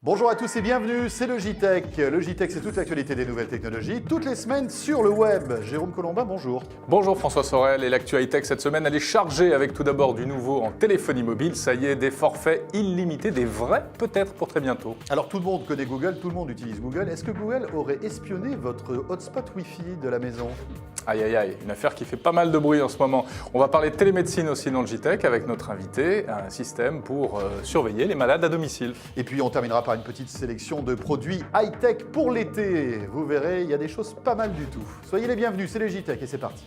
Bonjour à tous et bienvenue, c'est le JTech. Le JTech, c'est toute l'actualité des nouvelles technologies, toutes les semaines sur le web. Jérôme Colombin, bonjour. Bonjour François Sorel, et l'actu high-tech cette semaine, elle est chargée avec tout d'abord du nouveau en téléphonie mobile. Ça y est, des forfaits illimités, des vrais peut-être pour très bientôt. Alors tout le monde connaît Google, tout le monde utilise Google. Est-ce que Google aurait espionné votre hotspot Wi-Fi de la maison? Aïe aïe aïe, une affaire qui fait pas mal de bruit en ce moment. On va parler de télémédecine aussi dans le JTech avec notre invité, un système pour surveiller les malades à domicile. Et puis on terminera par une petite sélection de produits high-tech pour l'été. Vous verrez, il y a des choses pas mal du tout. Soyez les bienvenus, c'est le JTech et c'est parti.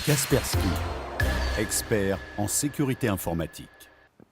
Kaspersky, expert en sécurité informatique.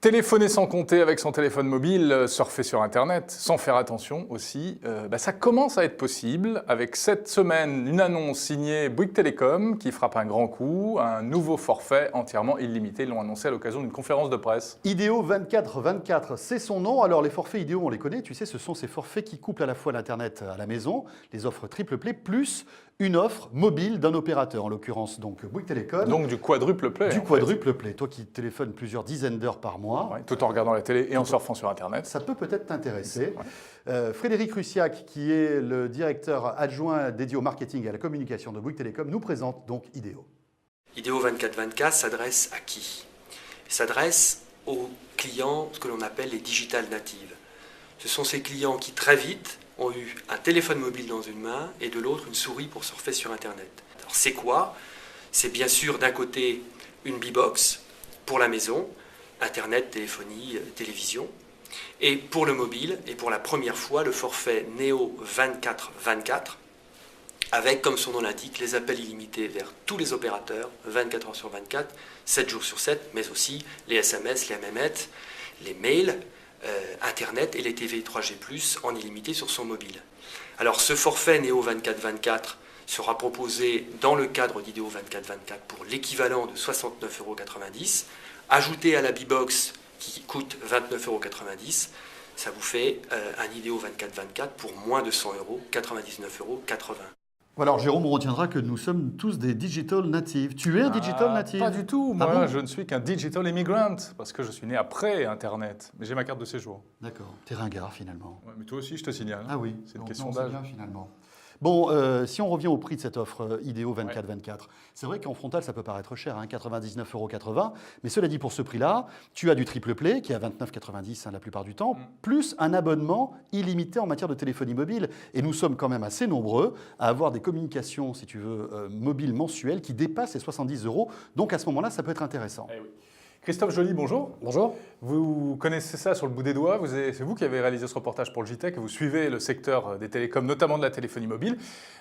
Téléphoner sans compter avec son téléphone mobile, surfer sur Internet, sans faire attention aussi, ça commence à être possible avec cette semaine une annonce signée Bouygues Telecom qui frappe un grand coup, un nouveau forfait entièrement illimité, ils l'ont annoncé à l'occasion d'une conférence de presse. Idéo 2424, c'est son nom. Alors les forfaits Idéo, on les connaît, tu sais, ce sont ces forfaits qui couplent à la fois l'Internet à la maison, les offres triple play, plus une offre mobile d'un opérateur, en l'occurrence donc Bouygues Telecom. Donc du quadruple play. Du quadruple play. Toi qui téléphones plusieurs dizaines d'heures par mois. Ouais, tout en regardant la télé et en surfant sur Internet. Ça peut peut-être t'intéresser. Ouais. Frédéric Russiac, qui est le directeur adjoint dédié au marketing et à la communication de Bouygues Telecom, nous présente donc Idéo. Idéo 2424 s'adresse à qui? Il s'adresse aux clients, ce que l'on appelle les digital natives. Ce sont ces clients qui très vite ont eu un téléphone mobile dans une main et de l'autre une souris pour surfer sur Internet. Alors c'est quoi? C'est bien sûr d'un côté une B-Box pour la maison, Internet, téléphonie, télévision, et pour le mobile, et pour la première fois, le forfait Neo 2424, avec, comme son nom l'indique, les appels illimités vers tous les opérateurs, 24 heures sur 24, 7 jours sur 7, mais aussi les SMS, les MMS, les mails, Internet et les TV 3G+, en illimité sur son mobile. Alors ce forfait Neo 2424 sera proposé dans le cadre d'Idéo 2424 pour l'équivalent de 69,90 €, ajouté à la B-Box qui coûte 29,90 €, ça vous fait un Idéo 2424 pour moins de 100 €, 99,80 €. Alors Jérôme, on retiendra que nous sommes tous des digital natives. Tu es un digital native? Pas du tout, moi bon je ne suis qu'un digital immigrant, parce que je suis né après Internet, mais j'ai ma carte de séjour. D'accord, t'es ringard finalement. Ouais, mais toi aussi je te signale. Ah oui, c'est une donc question non, d'âge. c'est bien finalement. Bon, si on revient au prix de cette offre Idéo 2424, c'est vrai qu'en frontal, ça peut paraître cher, 99,80 €. Mais cela dit, pour ce prix-là, tu as du triple play, qui est à 29,90 € la plupart du temps, plus un abonnement illimité en matière de téléphonie mobile. Et nous sommes quand même assez nombreux à avoir des communications, si tu veux, mobiles mensuelles qui dépassent les 70 €. Donc à ce moment-là, ça peut être intéressant. Eh oui. Christophe Joly, bonjour. Bonjour. Vous connaissez ça sur le bout des doigts, c'est vous qui avez réalisé ce reportage pour le JTech et vous suivez le secteur des télécoms, notamment de la téléphonie mobile.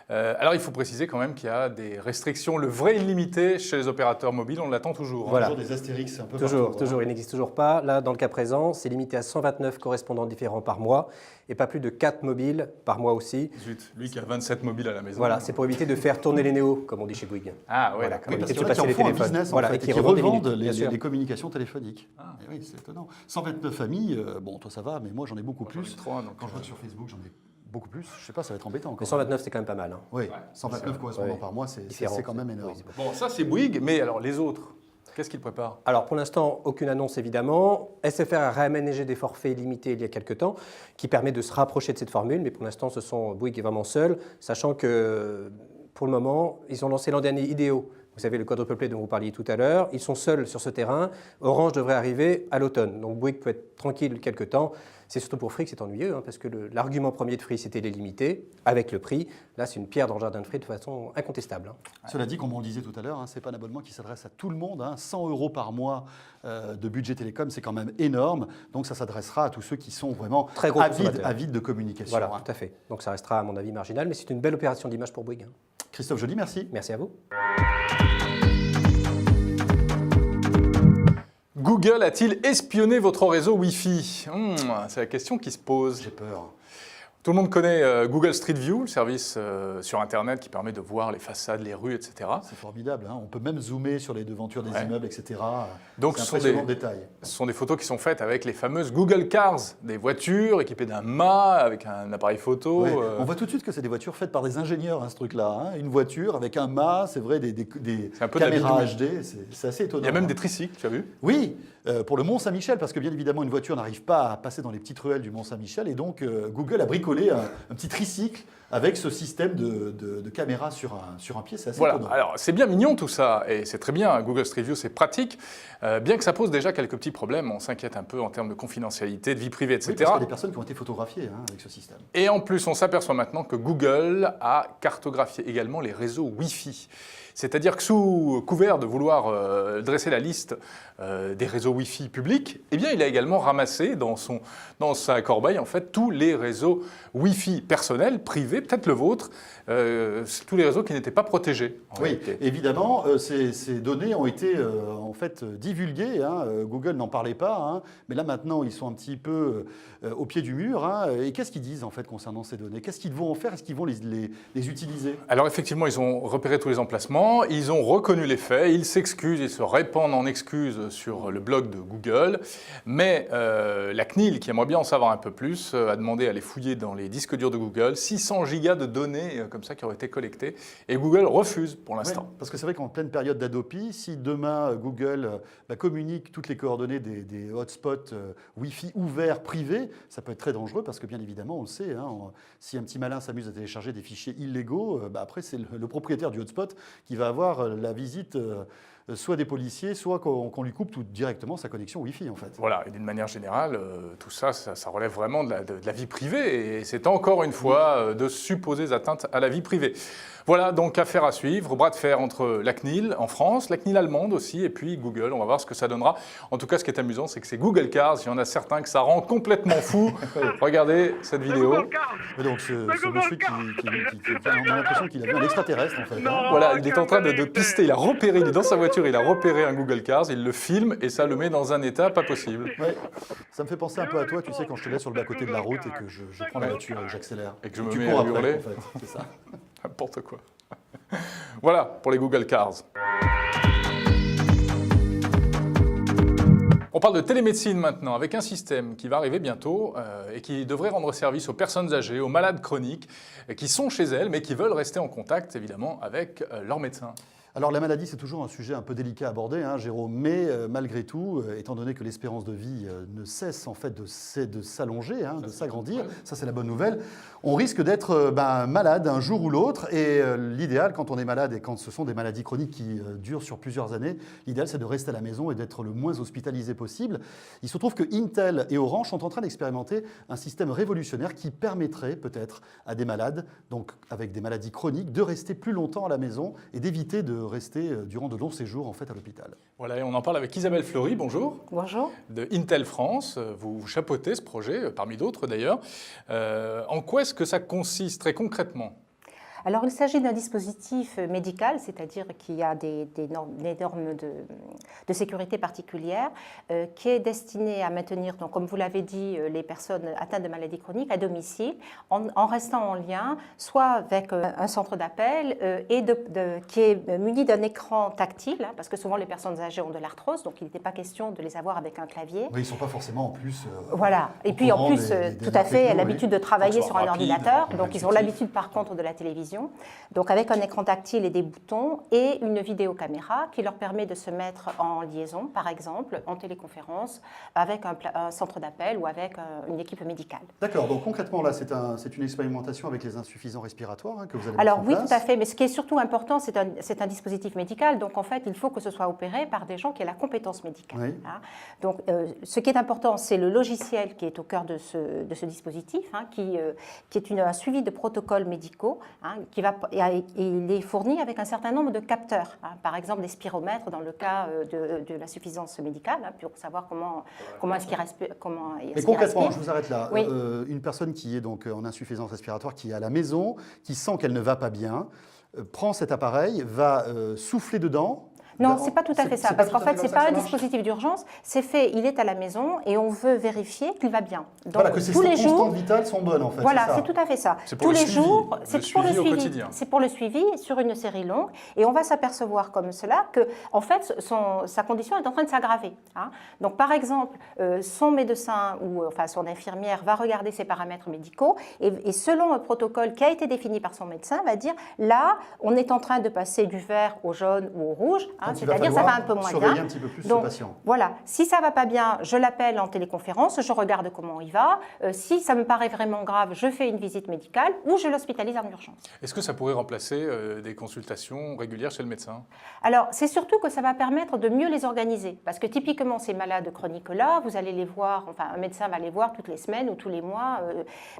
Alors il faut préciser quand même qu'il y a des restrictions, le vrai illimité chez les opérateurs mobiles, on l'attend toujours. Voilà. Toujours des astérix un peu Toujours, partout, il n'existe toujours pas. Là, dans le cas présent, c'est limité à 129 correspondants différents par mois et pas plus de 4 mobiles par mois aussi. Zut, lui qui a 27 mobiles à la maison. Voilà, c'est pour éviter de faire tourner les néos, comme on dit chez Bouygues. Ah ouais, Voilà. d'accord. Oui, parce Éviter qu'il y de en a se qui en passer les font un téléphones. business Voilà, en fait, et et qui qui revendent des revendent minutes, bien sûr. les communications téléphoniques. Ah. Et oui, c'est étonnant. 129 familles, bon, toi ça va, mais moi j'en ai beaucoup J'en ai plus. 3, donc, Quand je vois que sur Facebook, j'en ai beaucoup plus. Je sais pas, ça va être embêtant. Mais Quand 129, c'est quand même pas mal. Hein. Oui, 129 correspondants Ouais. par mois, c'est Différent, quand même énorme. oui, Bon, ça c'est Bouygues, mais alors les autres, qu'est-ce qu'ils préparent? Alors pour l'instant, aucune annonce évidemment. SFR a réaménagé des forfaits illimités il y a quelques temps, qui permet de se rapprocher de cette formule, mais pour l'instant, ce sont Bouygues vraiment seuls, sachant que pour le moment, ils ont lancé l'an dernier Idéo. Vous savez, le quadruple play dont vous parliez tout à l'heure. Ils sont seuls sur ce terrain. Orange devrait arriver à l'automne. Donc Bouygues peut être tranquille quelques temps. C'est surtout pour Free que c'est ennuyeux, parce que l'argument premier de Free, c'était les limités, avec le prix. Là, c'est une pierre dans le jardin de Free de façon incontestable. Cela dit, comme on le disait tout à l'heure, ce n'est pas un abonnement qui s'adresse à tout le monde. 100 € par mois de budget télécom, c'est quand même énorme. Donc ça s'adressera à tous ceux qui sont vraiment Très gros consommateurs. avides de communication. Voilà, tout à fait. Donc ça restera, à mon avis, marginal, mais c'est une belle opération d'image pour Bouygues. Christophe Joly, merci. Merci à vous. Google a-t-il espionné votre réseau Wi-Fi? C'est la question qui se pose. J'ai peur. Tout le monde connaît Google Street View, le service sur Internet qui permet de voir les façades, les rues, etc. C'est formidable, hein. On peut même zoomer sur les devantures des immeubles, etc. Donc, c'est ce sont impressionnant de détails. Ce sont des photos qui sont faites avec les fameuses Google Cars, des voitures équipées d'un mât, avec un appareil photo. Ouais. On voit tout de suite que c'est des voitures faites par des ingénieurs, hein, ce truc-là. Hein. Une voiture avec un mât, c'est vrai, des un peu de la caméras bidouille. HD, c'est assez étonnant. Il y a même hein. des tricycles, tu as vu? Oui, pour le Mont-Saint-Michel, parce que bien évidemment, une voiture n'arrive pas à passer dans les petites ruelles du Mont-Saint-Michel, et donc Google a bricolé un petit tricycle avec ce système de caméra sur un pied, c'est assez Voilà, étonnant. alors c'est bien mignon tout ça, et c'est très bien, Google Street View c'est pratique, bien que ça pose déjà quelques petits problèmes, on s'inquiète un peu en termes de confidentialité, de vie privée, etc. Oui, parce qu'il y a des personnes qui ont été photographiées hein, avec ce système. Et en plus, on s'aperçoit maintenant que Google a cartographié également les réseaux Wi-Fi. C'est-à-dire que sous couvert de vouloir dresser la liste des réseaux Wi-Fi publics, eh bien, il a également ramassé dans sa corbeille en fait, tous les réseaux Wi-Fi personnels, privés, peut-être le vôtre, tous les réseaux qui n'étaient pas protégés. En Oui, réalité. évidemment, ces données ont été en fait divulguées. Hein. Google n'en parlait pas, hein. Mais là maintenant, ils sont un petit peu au pied du mur. Hein. Et qu'est-ce qu'ils disent en fait concernant ces données? Qu'est-ce qu'ils vont en faire? Est-ce qu'ils vont les utiliser? Alors effectivement, ils ont repéré tous les emplacements, ils ont reconnu les faits, ils s'excusent, ils se répandent en excuses sur le blog de Google, mais la CNIL, qui aimerait bien en savoir un peu plus, a demandé à les fouiller dans les disques durs de Google, 600 gigas de données comme ça qui auraient été collectées, et Google refuse pour l'instant. Oui, parce que c'est vrai qu'en pleine période d'Adopi, si demain Google communique toutes les coordonnées des hotspots Wi-Fi ouverts privés, ça peut être très dangereux parce que bien évidemment, on le sait, hein, si un petit malin s'amuse à télécharger des fichiers illégaux, après c'est le propriétaire du hotspot qui va avoir la visite soit des policiers, soit qu'on lui coupe tout directement sa connexion Wi-Fi en fait. Voilà, et d'une manière générale, tout ça, ça relève vraiment de la vie privée, et c'est encore une fois de supposées atteintes à la vie privée. Voilà, donc affaire à suivre, bras de fer entre la CNIL en France, la CNIL allemande aussi, et puis Google, on va voir ce que ça donnera. En tout cas, ce qui est amusant, c'est que ces Google Cars, il y en a certains que ça rend complètement fou. Regardez cette vidéo. Et donc ce monsieur on a l'impression qu'il a vu un extraterrestre en fait. Hein. Voilà, il est en train de pister, il a repéré, il est dans sa voiture, il a repéré un Google Cars, il le filme et ça le met dans un état pas possible. Ouais. Ça me fait penser un peu à toi, tu sais, quand je te laisse sur le bas-côté de la route et que je prends la voiture et que j'accélère. Et que je me tu mets cours à après, hurler. en fait, c'est ça. N'importe quoi. Voilà pour les Google Cars. On parle de télémédecine maintenant, avec un système qui va arriver bientôt et qui devrait rendre service aux personnes âgées, aux malades chroniques, qui sont chez elles, mais qui veulent rester en contact, évidemment, avec leur médecin. Alors la maladie, c'est toujours un sujet un peu délicat à aborder, hein, Jérôme, mais malgré tout, étant donné que l'espérance de vie ne cesse en fait de s'allonger, hein, de s'agrandir, ça c'est la bonne nouvelle, on risque d'être malade un jour ou l'autre, et l'idéal quand on est malade et quand ce sont des maladies chroniques qui durent sur plusieurs années, l'idéal c'est de rester à la maison et d'être le moins hospitalisé possible. Il se trouve que Intel et Orange sont en train d'expérimenter un système révolutionnaire qui permettrait peut-être à des malades, donc avec des maladies chroniques, de rester plus longtemps à la maison et d'éviter de rester durant de longs séjours en fait à l'hôpital. Voilà, et on en parle avec Isabelle Fleury, bonjour. Bonjour. De Intel France, vous chapeautez ce projet, parmi d'autres d'ailleurs. En quoi est-ce que ça consiste très concrètement ? Alors, il s'agit d'un dispositif médical, c'est-à-dire qu'il y a des normes de sécurité particulières qui est destiné à maintenir, donc, comme vous l'avez dit, les personnes atteintes de maladies chroniques à domicile en restant en lien, soit avec un centre d'appel et qui est muni d'un écran tactile, hein, parce que souvent les personnes âgées ont de l'arthrose, donc il n'était pas question de les avoir avec un clavier. Oui, ils ne sont pas forcément en plus... voilà, et puis en plus, tout à fait, l'habitude de travailler sur un ordinateur, donc ils ont l'habitude par contre de la télévision. Donc avec un écran tactile et des boutons et une vidéocaméra qui leur permet de se mettre en liaison, par exemple, en téléconférence, avec un centre d'appel ou avec une équipe médicale. D'accord, donc concrètement là, c'est une expérimentation avec les insuffisants respiratoires hein, que vous allez Alors mettre en place. Oui, tout à fait, mais ce qui est surtout important, c'est un dispositif médical, donc en fait, il faut que ce soit opéré par des gens qui aient la compétence médicale. Oui. Hein. Donc ce qui est important, c'est le logiciel qui est au cœur de ce dispositif, hein, qui est un suivi de protocoles médicaux, hein, et il est fourni avec un certain nombre de capteurs, hein, par exemple des spiromètres dans le cas de l'insuffisance médicale, hein, pour savoir comment est-ce qu'il respire. Mais concrètement, je vous arrête là. Oui. Une personne qui est donc en insuffisance respiratoire, qui est à la maison, qui sent qu'elle ne va pas bien, prend cet appareil, va souffler dedans. Non, c'est pas tout à fait ça, parce qu'en fait, c'est pas un dispositif. dispositif d'urgence. C'est fait, il est à la maison et on veut vérifier qu'il va bien. Donc, Voilà, que ces tous les jours, constantes vitales sont bonnes, en fait. voilà, c'est ça. c'est tout à fait ça. C'est pour Tous le les suivi, jours, le c'est pour le suivi au suivi. quotidien. C'est pour le suivi sur une série longue, et on va s'apercevoir comme cela que, en fait, sa condition est en train de s'aggraver. Hein. Donc, par exemple, son médecin ou enfin son infirmière va regarder ses paramètres médicaux et selon un protocole qui a été défini par son médecin, va dire là, on est en train de passer du vert au jaune ou au rouge, hein, Donc, il va c'est-à-dire ça va falloir un peu moins surveiller bien. un petit peu plus ce Donc, patient. voilà, si ça va pas bien, je l'appelle en téléconférence, je regarde comment il va. Si ça me paraît vraiment grave, je fais une visite médicale ou je l'hospitalise en urgence. Est-ce que ça pourrait remplacer des consultations régulières chez le médecin? Alors, c'est surtout que ça va permettre de mieux les organiser. Parce que typiquement, ces malades chroniques-là, vous allez les voir, enfin, un médecin va les voir toutes les semaines ou tous les mois.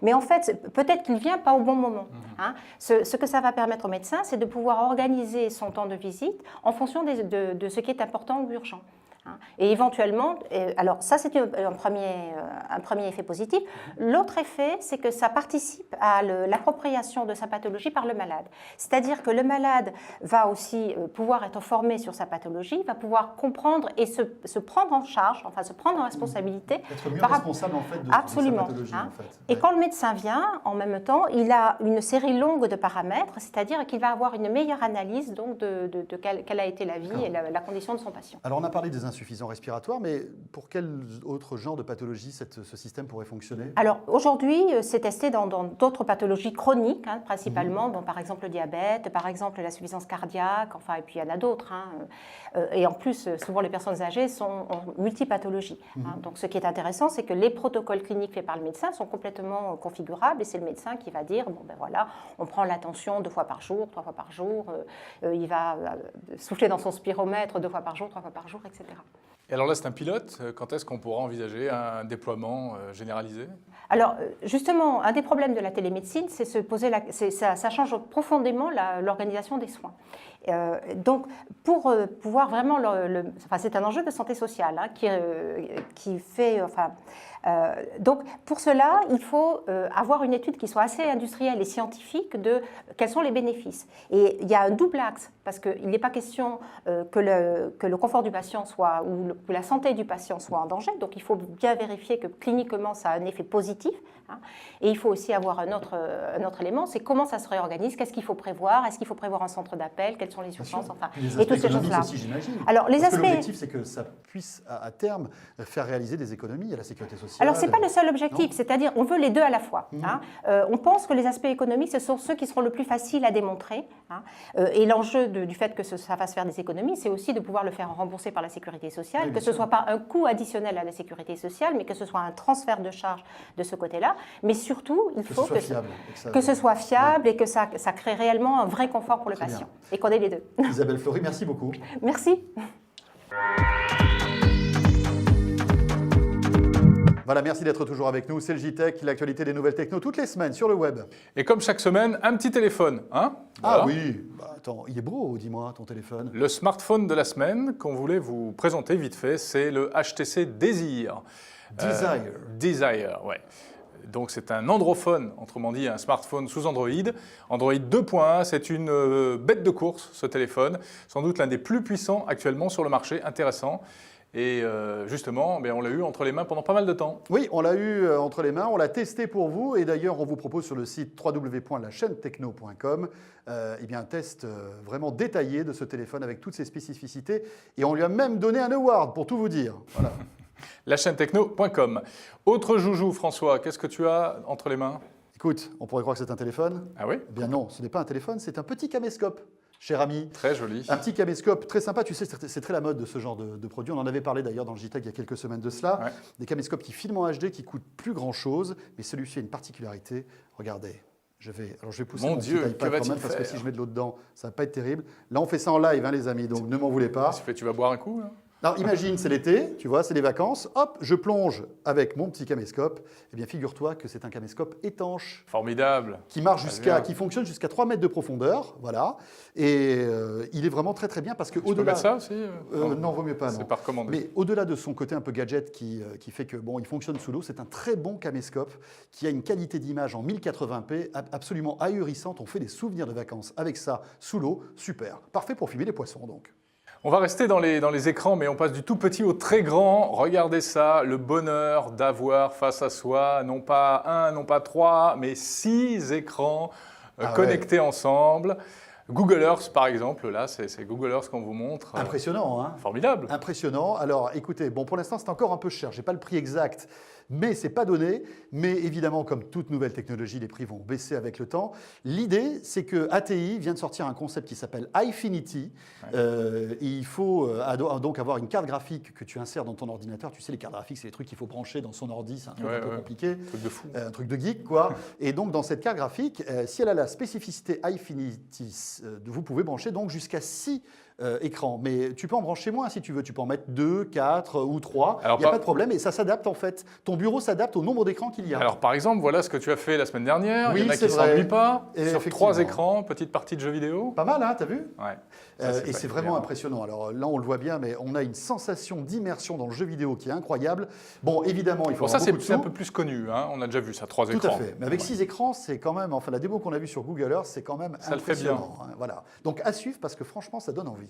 Mais en fait, peut-être qu'il ne vient pas au bon moment. Hein. Ce que ça va permettre au médecin, c'est de pouvoir organiser son temps de visite en fonction de ce qui est important ou urgent. Hein. Et éventuellement, alors ça c'est un premier effet positif. L'autre effet, c'est que ça participe à l'appropriation de sa pathologie par le malade. C'est-à-dire que le malade va aussi pouvoir être formé sur sa pathologie, va pouvoir comprendre et se prendre en charge, enfin se prendre en responsabilité. Être mieux par responsable, en fait, de Absolument. sa pathologie, Hein. en fait. Et Ouais. quand le médecin vient, en même temps, il a une série longue de paramètres, c'est-à-dire qu'il va avoir une meilleure analyse donc, de quelle a été la vie et la condition de son patient. Alors, on a parlé des insuffisants respiratoires, mais pour quel autre genre de pathologie ce système pourrait fonctionner? Alors aujourd'hui, c'est testé dans d'autres pathologies chroniques, hein, principalement, bon, par exemple le diabète, par exemple l'insuffisance cardiaque, enfin, et puis il y en a d'autres. Hein. Et en plus, souvent les personnes âgées sont en multipathologie. Hein. Donc ce qui est intéressant, c'est que les protocoles cliniques faits par le médecin sont complètement configurables et c'est le médecin qui va dire, bon ben voilà, on prend la tension 2 fois par jour, 3 fois par jour, il va souffler dans son spiromètre 2 fois par jour, 3 fois par jour, etc. Et alors là, c'est un pilote. Quand est-ce qu'on pourra envisager un déploiement généralisé? Alors, justement, un des problèmes de la télémédecine, c'est ça change profondément l'organisation des soins. Donc, pour pouvoir vraiment, enfin, c'est un enjeu de santé sociale hein, qui fait, enfin, donc pour cela, il faut avoir une étude qui soit assez industrielle et scientifique de quels sont les bénéfices. Et il y a un double axe parce qu'il n'est pas question que le confort du patient soit ou la santé du patient soit en danger. Donc, il faut bien vérifier que cliniquement, ça a un effet positif. Hein. Et il faut aussi avoir un autre élément, c'est comment ça se réorganise, qu'est-ce qu'il faut prévoir, est-ce qu'il faut prévoir un centre d'appel, quelles sont les urgences, enfin, Les et toutes aspects ces économiques choses-là. aussi, j'imagine. Alors, les Parce que aspects. l'objectif, c'est que ça puisse, à terme, faire réaliser des économies à la sécurité sociale. Alors, ce n'est pas le seul objectif, Non. c'est-à-dire on veut les deux à la fois. Hein. On pense que les aspects économiques, ce sont ceux qui seront le plus faciles à démontrer. Hein. Et l'enjeu du fait que ça fasse faire des économies, c'est aussi de pouvoir le faire rembourser par la sécurité sociale, Oui, que bien ce sûr. ne soit pas un coût additionnel à la sécurité sociale, mais que ce soit un transfert de charge de ce côté-là. Mais surtout, il Que faut ce soit fiable. Et que ce soit fiable et que ça crée réellement un vrai confort pour le Très patient. bien. Et qu'on ait les deux. Isabelle Flory, merci beaucoup. Merci. Voilà, merci d'être toujours avec nous. C'est le JTech, l'actualité des nouvelles techno toutes les semaines sur le web. Et comme chaque semaine, un petit téléphone. Hein? Ah Voilà. oui, bah, attends, il est beau, dis-moi, ton téléphone. Le smartphone de la semaine qu'on voulait vous présenter vite fait, c'est le HTC Desire. Desire. Desire, ouais. Donc c'est un androphone, autrement dit un smartphone sous Android. Android 2.1, c'est une bête de course ce téléphone, sans doute l'un des plus puissants actuellement sur le marché, intéressant. Et justement, on l'a eu entre les mains pendant pas mal de temps. Oui, on l'a eu entre les mains, on l'a testé pour vous et d'ailleurs on vous propose sur le site www.lachaînetechno.com un test vraiment détaillé de ce téléphone avec toutes ses spécificités et on lui a même donné un award pour tout vous dire. Voilà. Lachaînetechno.com. Autre joujou, François, qu'est-ce que tu as entre les mains? Écoute, on pourrait croire que c'est un téléphone. Ah oui? Eh bien non, ce n'est pas un téléphone, c'est un petit caméscope, cher ami. Très joli. Un petit caméscope très sympa, tu sais, c'est très la mode de ce genre de produit. On en avait parlé d'ailleurs dans le JTech il y a quelques semaines de cela. Ouais. Des caméscopes qui filment en HD, qui coûtent plus grand-chose, mais celui-ci a une particularité. Regardez, je vais pousser Mon mon Dieu, petit que iPad va-t-il quand même, parce que faire si je mets de l'eau dedans, ça va pas être terrible. Là, on fait ça en live, hein, les amis, donc ne m'en voulez pas. Tu vas boire un coup là? Alors imagine, c'est l'été, tu vois, c'est les vacances. Hop, je plonge avec mon petit caméscope. Eh bien, figure-toi que c'est un caméscope étanche Formidable. qui marche bien. qui fonctionne jusqu'à 3 mètres de profondeur, voilà. Et il est vraiment très très bien parce que Tu peux au-delà, mettre ça aussi? non, vaut mieux pas, non. C'est pas recommandé. Mais au-delà de son côté un peu gadget qui fait que bon, il fonctionne sous l'eau, c'est un très bon caméscope qui a une qualité d'image en 1080p absolument ahurissante. On fait des souvenirs de vacances avec ça sous l'eau, super, parfait pour filmer les poissons donc. On va rester dans les écrans, mais on passe du tout petit au très grand. Regardez ça, le bonheur d'avoir face à soi, non pas 1, non pas 3, mais 6 écrans connectés ensemble. Google Earth, par exemple, là, c'est Google Earth qu'on vous montre. Impressionnant, hein? Formidable. Impressionnant. Alors, écoutez, bon, pour l'instant, c'est encore un peu cher. Je n'ai pas le prix exact, mais c'est pas donné. Mais évidemment, comme toute nouvelle technologie, les prix vont baisser avec le temps. L'idée, c'est que ATI vient de sortir un concept qui s'appelle iFinity. Il faut donc avoir une carte graphique que tu insères dans ton ordinateur. Tu sais, les cartes graphiques, c'est les trucs qu'il faut brancher dans son ordi. C'est un truc un peu compliqué. Truc de fou. Un truc de geek, quoi. Et donc, dans cette carte graphique, si elle a la spécificité iFinity, vous pouvez brancher donc jusqu'à 6 écrans. Mais tu peux en brancher moins si tu veux. Tu peux en mettre 2, 4 ou 3. Il n'y a pas de problème. Et ça s'adapte en fait. Ton bureau s'adapte au nombre d'écrans qu'il y a. Alors par exemple, voilà ce que tu as fait la semaine dernière. Oui, il y en a c'est qui ne vrai. s'ennuient pas. Et Sur 3 écrans, petite partie de jeux vidéo. Pas mal, hein, t'as vu? Ouais. Et c'est vraiment impressionnant. Alors là, on le voit bien, mais on a une sensation d'immersion dans le jeu vidéo qui est incroyable. Bon, évidemment, il faut avoir beaucoup de c'est un sous. peu plus connu. Hein. On a déjà vu ça, 3 Tout écrans. à fait. Mais avec 6 écrans, c'est quand même... Enfin, la démo qu'on a vue sur Google Earth, c'est quand même ça impressionnant. Le fait bien. Hein, voilà. Donc à suivre parce que franchement, ça donne envie.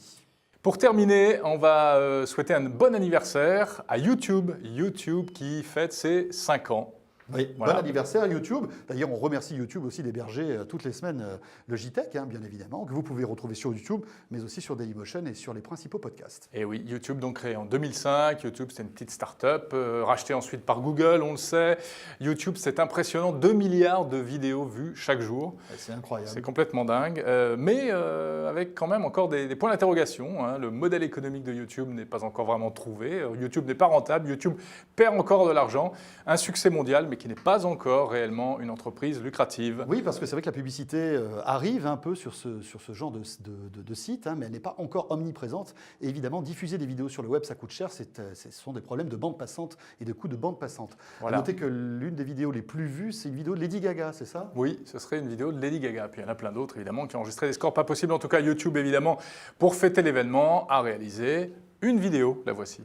Pour terminer, on va souhaiter un bon anniversaire à YouTube. YouTube qui fête ses 5 ans. Oui, voilà. Bon anniversaire YouTube. D'ailleurs, on remercie YouTube aussi d'héberger toutes les semaines le JTech, hein, bien évidemment, que vous pouvez retrouver sur YouTube, mais aussi sur Dailymotion et sur les principaux podcasts. Et oui, YouTube donc créé en 2005. YouTube, c'est une petite start-up, rachetée ensuite par Google, on le sait. YouTube, c'est impressionnant, 2 milliards de vidéos vues chaque jour. C'est incroyable. C'est complètement dingue, mais avec quand même encore des points d'interrogation. Hein. Le modèle économique de YouTube n'est pas encore vraiment trouvé. YouTube n'est pas rentable. YouTube perd encore de l'argent. Un succès mondial, mais qui n'est pas encore réellement une entreprise lucrative. Oui, parce que c'est vrai que la publicité arrive un peu sur ce genre de site, hein, mais elle n'est pas encore omniprésente. Et évidemment, diffuser des vidéos sur le web, ça coûte cher. Ce sont des problèmes de bande passante et de coûts de bande passante. Voilà. À noter que l'une des vidéos les plus vues, c'est une vidéo de Lady Gaga, c'est ça? Oui, ce serait une vidéo de Lady Gaga. Puis il y en a plein d'autres, évidemment, qui ont enregistré des scores pas possibles. En tout cas, YouTube, évidemment, pour fêter l'événement, a réalisé une vidéo. La voici.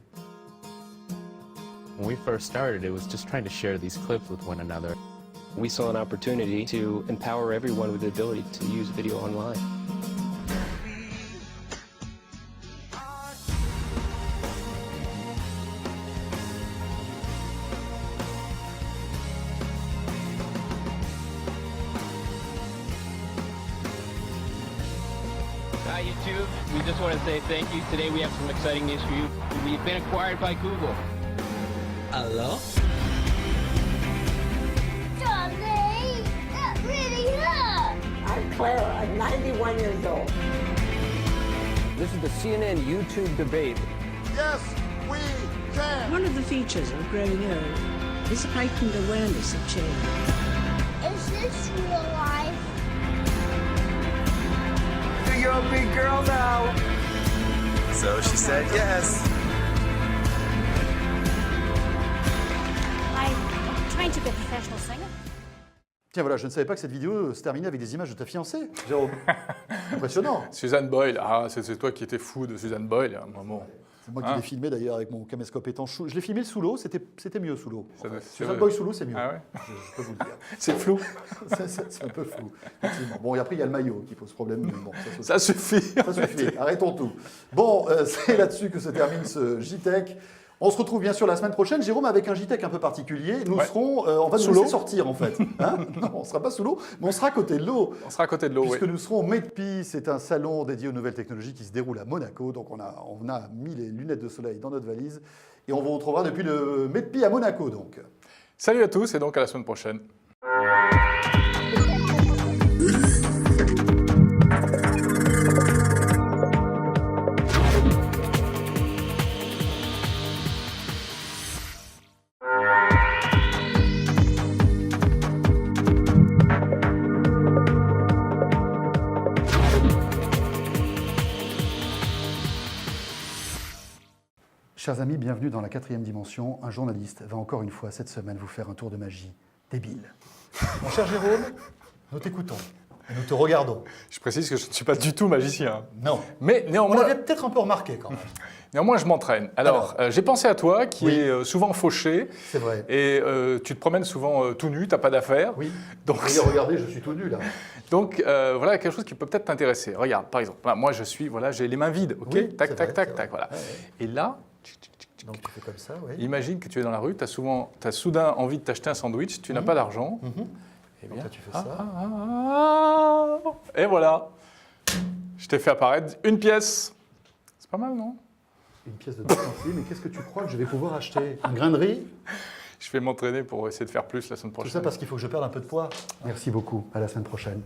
When we first started, it was just trying to share these clips with one another. We saw an opportunity to empower everyone with the ability to use video online. Hi YouTube, we just want to say thank you. Today we have some exciting news for you. We've been acquired by Google. Hello? Johnny, that really hurt. I'm Clara. I'm 91 years old. This is the CNN YouTube debate. Yes, we can. One of the features of growing old is heightened awareness of change. Is this real life? You're a big girl now. So she said yes. I'm trying to be a professional singer. Tiens, voilà, je ne savais pas que cette vidéo se terminait avec des images de ta fiancée, Jérôme. Impressionnant. Suzanne Boyle. Ah, c'est toi qui étais fou de Suzanne Boyle à un moment. C'est moi qui l'ai filmé d'ailleurs avec mon caméscope étanche. Je l'ai filmé sous l'eau, c'était mieux sous l'eau. Suzanne Boyle sous l'eau, c'est mieux. Ah ouais. Je peux vous le dire. C'est flou. C'est un peu flou. Bon, et après, il y a le maillot qui pose problème. Mais bon, ça suffit. Ça suffit. Arrêtons tout. Bon, c'est là-dessus que se termine ce JTech. On se retrouve bien sûr la semaine prochaine, Jérôme, avec un JTech un peu particulier. Nous serons, on va nous laisser sortir en fait. Hein, non, on ne sera pas sous l'eau, mais on sera à côté de l'eau. On sera à côté de l'eau, puisque nous serons au MEDPI, c'est un salon dédié aux nouvelles technologies qui se déroule à Monaco. Donc on a mis les lunettes de soleil dans notre valise et on vous retrouvera depuis le MEDPI à Monaco. Donc. Salut à tous et donc à la semaine prochaine. Chers amis, bienvenue dans la 4e dimension. Un journaliste va encore une fois cette semaine vous faire un tour de magie débile. Mon cher Jérôme, nous t'écoutons. Nous te regardons. Je précise que je ne suis pas du tout magicien. Non. Mais On néanmoins, l'avait peut-être un peu remarqué quand même. néanmoins je m'entraîne. Alors, j'ai pensé à toi qui Oui. est souvent fauché. C'est vrai. Et tu te promènes souvent tout nu, t'as pas d'affaires. Oui. Donc, Regardez, je suis tout nu là. donc voilà quelque chose qui peut peut-être t'intéresser. Regarde, par exemple, là, moi j'ai les mains vides, ok? Oui, Tac, c'est tac, vrai, tac, c'est tac, vrai. voilà. Ouais, ouais. Et là, Donc tu fais comme ça, oui. imagine que tu es dans la rue, t'as soudain envie de t'acheter un sandwich, tu n'as pas d'argent. Eh bien, Donc là, tu fais ça. Et voilà. Je t'ai fait apparaître une pièce. C'est pas mal, non? Une pièce de 2 centimes, mais qu'est-ce que tu crois que je vais pouvoir acheter? Un grain de riz? Je vais m'entraîner pour essayer de faire plus la semaine Tout prochaine. ça parce qu'il faut que je perde un peu de poids. Merci beaucoup, à la semaine prochaine.